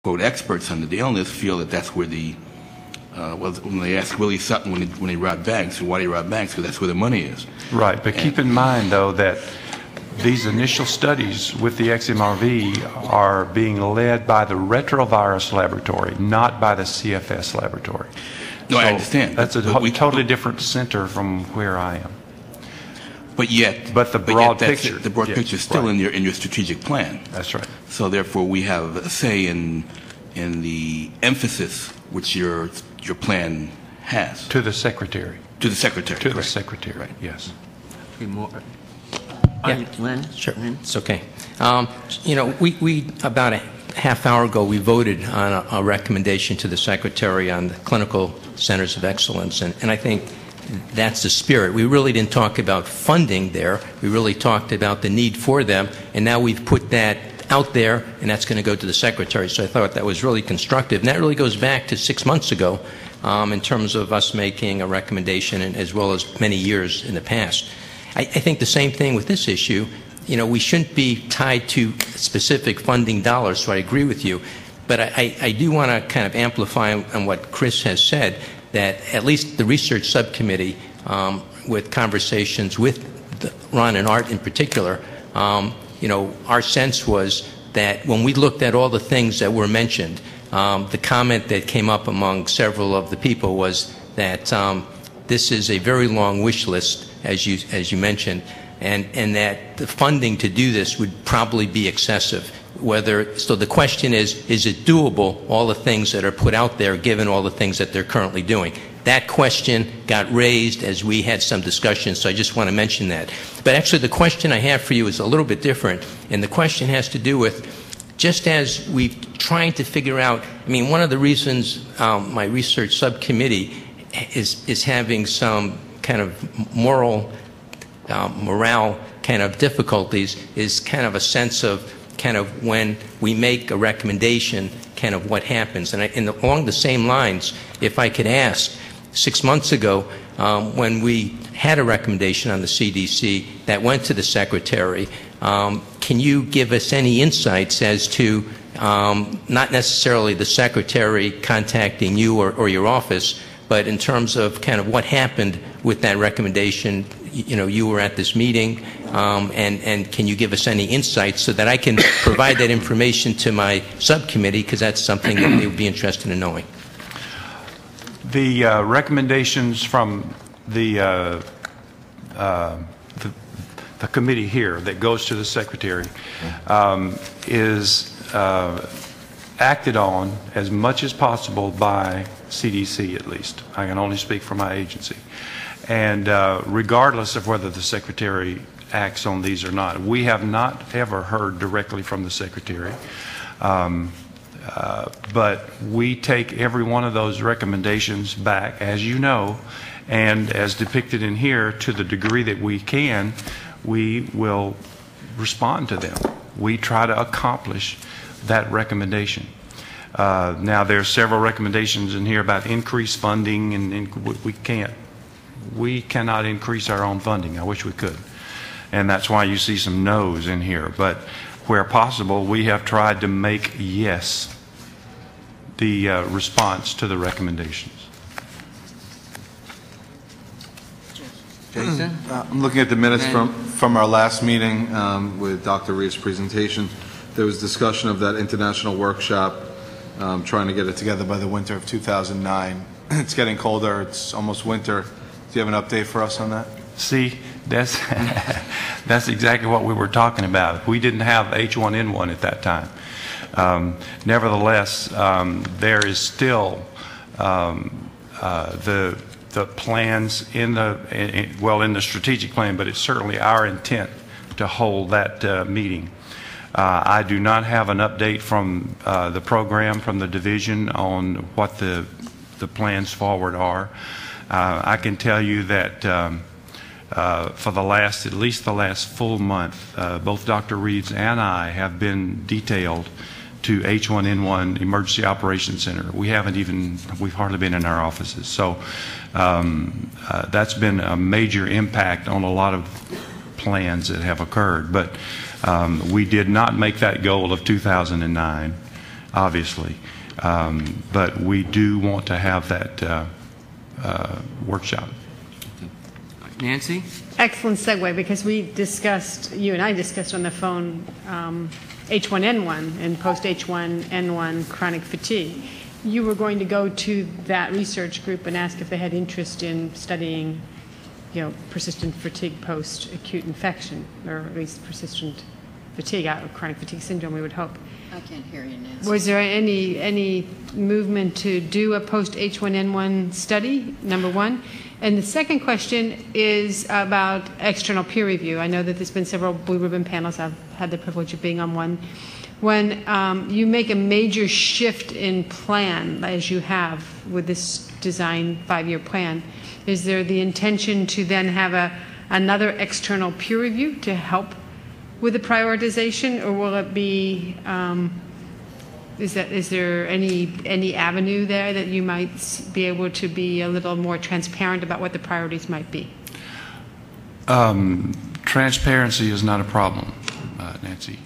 quote experts on the illness feel that that's where the well, when they ask Willie Sutton when they rob banks, why do you rob banks? Because that's where the money is. Right, but keep in mind though that these initial studies with the XMRV are being led by the retrovirus laboratory, not by the CFS laboratory. No, so I understand. That's a totally different center from where I am. But the broad picture, the broad picture is still in your strategic plan. That's right. So therefore, we have a say in the emphasis which your plan has. To the secretary. To the secretary. To the secretary. Right. Yes. Yeah, Lynn? Sure. Lynn? It's okay. You know, we about a half hour ago, we voted on a recommendation to the Secretary on the clinical centers of excellence, and I think that's the spirit. We really didn't talk about funding there. We really talked about the need for them, and now we've put that out there, and that's going to go to the Secretary. So I thought that was really constructive, and that really goes back to 6 months ago in terms of us making a recommendation, and as well as many years in the past. I think the same thing with this issue. You know, we shouldn't be tied to specific funding dollars, so I agree with you. But I do want to kind of amplify on what Chris has said, that at least the research subcommittee, with conversations with Ron and Art in particular, you know, our sense was that when we looked at all the things that were mentioned, the comment that came up among several of the people was that this is a very long wish list, as you mentioned, and that the funding to do this would probably be excessive. So the question is it doable, all the things that are put out there, given all the things that they're currently doing? That question got raised as we had some discussion, so I just want to mention that. But actually the question I have for you is a little bit different, and the question has to do with, just as we're trying to figure out, I mean, one of the reasons my research subcommittee is having some kind of morale kind of difficulties is kind of a sense of kind of when we make a recommendation, kind of what happens. And along the same lines, if I could ask, 6 months ago, when we had a recommendation on the CDC that went to the Secretary, can you give us any insights as to not necessarily the Secretary contacting you or your office, but in terms of kind of what happened with that recommendation? You know, you were at this meeting, and can you give us any insights so that I can provide that information to my subcommittee, because that's something that they would be interested in knowing. The recommendations from the committee here that goes to the Secretary is acted on as much as possible by CDC, at least. I can only speak for my agency. And regardless of whether the Secretary acts on these or not, we have not ever heard directly from the Secretary. But we take every one of those recommendations back, as you know, and as depicted in here, to the degree that we can, we will respond to them. We try to accomplish that recommendation. Now, there are several recommendations in here about increased funding, and we cannot increase our own funding. I wish we could. And that's why you see some no's in here. But where possible, we have tried to make yes the response to the recommendations. Jason? I'm looking at the minutes from our last meeting with Dr. Reed's presentation. There was discussion of that international workshop, trying to get it together by the winter of 2009. It's getting colder. It's almost winter. Do you have an update for us on that? See, that's exactly what we were talking about. We didn't have H1N1 at that time. Nevertheless, there is still the plans in the strategic plan, but it's certainly our intent to hold that meeting. I do not have an update from the program, from the division, on what the plans forward are. I can tell you that for at least the last full month, both Dr. Reeds and I have been detailed to H1N1 Emergency Operations Center. We've hardly been in our offices. So that's been a major impact on a lot of plans that have occurred. But we did not make that goal of 2009. obviously. But we do want to have that workshop. Nancy? Excellent segue, because you and I discussed on the phone H1N1 and post-H1N1 chronic fatigue. You were going to go to that research group and ask if they had interest in studying, persistent fatigue post-acute infection, or at least persistent fatigue, chronic fatigue syndrome, we would hope. I can't hear you, Nancy. Was there any movement to do a post-H1N1 study, number one? And the second question is about external peer review. I know that there's been several blue ribbon panels. I've had the privilege of being on one. When you make a major shift in plan, as you have with this design 5-year plan, is there the intention to then have another external peer review to help with the prioritization, or will it be, is there any avenue there that you might be able to be a little more transparent about what the priorities might be? Transparency is not a problem, Nancy.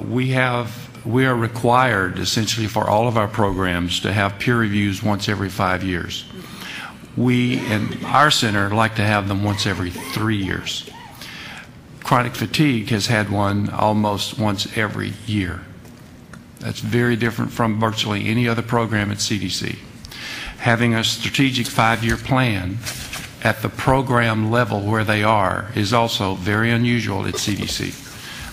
We are required, essentially, for all of our programs to have peer reviews once every 5 years. We, in our center, like to have them once every 3 years. Chronic fatigue has had one almost once every year. That's very different from virtually any other program at CDC. Having a strategic 5-year plan at the program level where they are is also very unusual at CDC.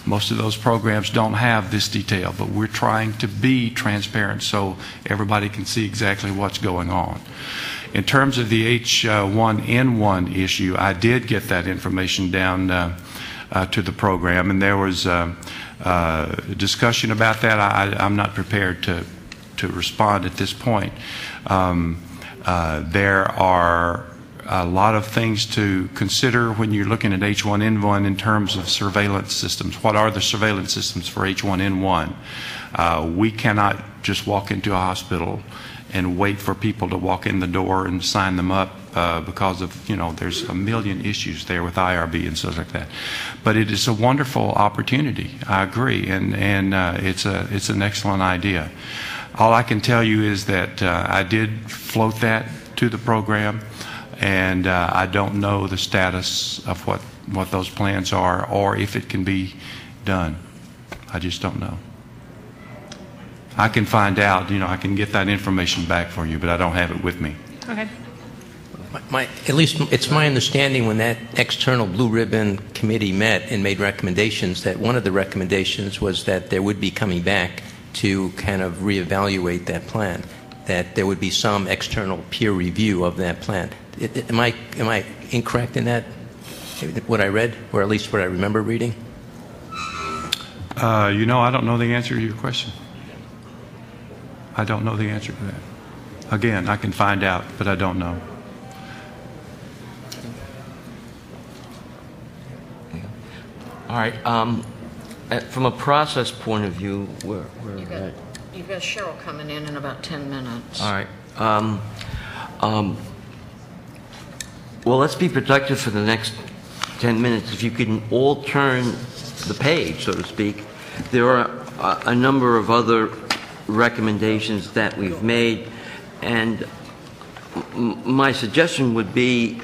Most of those programs don't have this detail, but we're trying to be transparent so everybody can see exactly what's going on. In terms of the H1N1 issue, I did get that information down to the program, and there was discussion about that. I'm not prepared to respond at this point. There are a lot of things to consider when you're looking at H1N1 in terms of surveillance systems. What are the surveillance systems for H1N1? We cannot just walk into a hospital and wait for people to walk in the door and sign them up because of, there's a million issues there with IRB and stuff like that. But it is a wonderful opportunity, I agree, and it's an excellent idea. All I can tell you is that I did float that to the program, and I don't know the status of what those plans are or if it can be done. I just don't know. I can find out, I can get that information back for you, but I don't have it with me. Okay. At least it's my understanding when that external blue ribbon committee met and made recommendations, that one of the recommendations was that there would be coming back to kind of reevaluate that plan, that there would be some external peer review of that plan. Am I incorrect in that, what I read, or at least what I remember reading? I don't know the answer to your question. I don't know the answer to that. Again, I can find out, but I don't know. All right. From a process point of view, You've got Cheryl coming in about 10 minutes. All right. Well, let's be productive for the next 10 minutes. If you can all turn the page, so to speak, there are a number of other recommendations that we've made, and my suggestion would be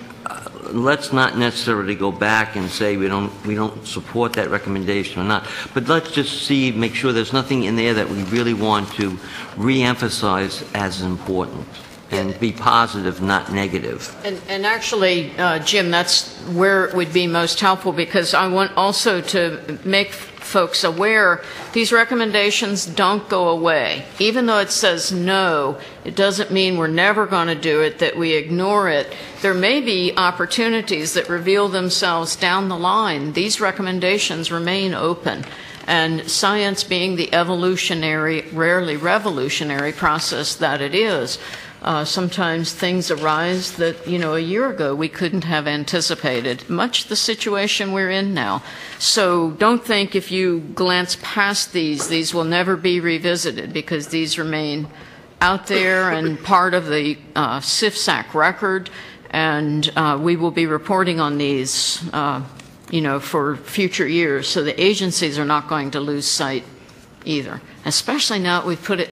let's not necessarily go back and say we don't support that recommendation or not, but let's just make sure there's nothing in there that we really want to re-emphasize as important, and be positive, not negative. And actually, Jim, that's where it would be most helpful, because I want also to make folks aware these recommendations don't go away. Even though it says no, it doesn't mean we're never going to do it, that we ignore it. There may be opportunities that reveal themselves down the line. These recommendations remain open. And science being the evolutionary, rarely revolutionary process that it is, sometimes things arise that, a year ago we couldn't have anticipated, much the situation we're in now. So don't think if you glance past these will never be revisited, because these remain out there and part of the CFSAC record, and we will be reporting on these, for future years. So the agencies are not going to lose sight either, especially now that we've put it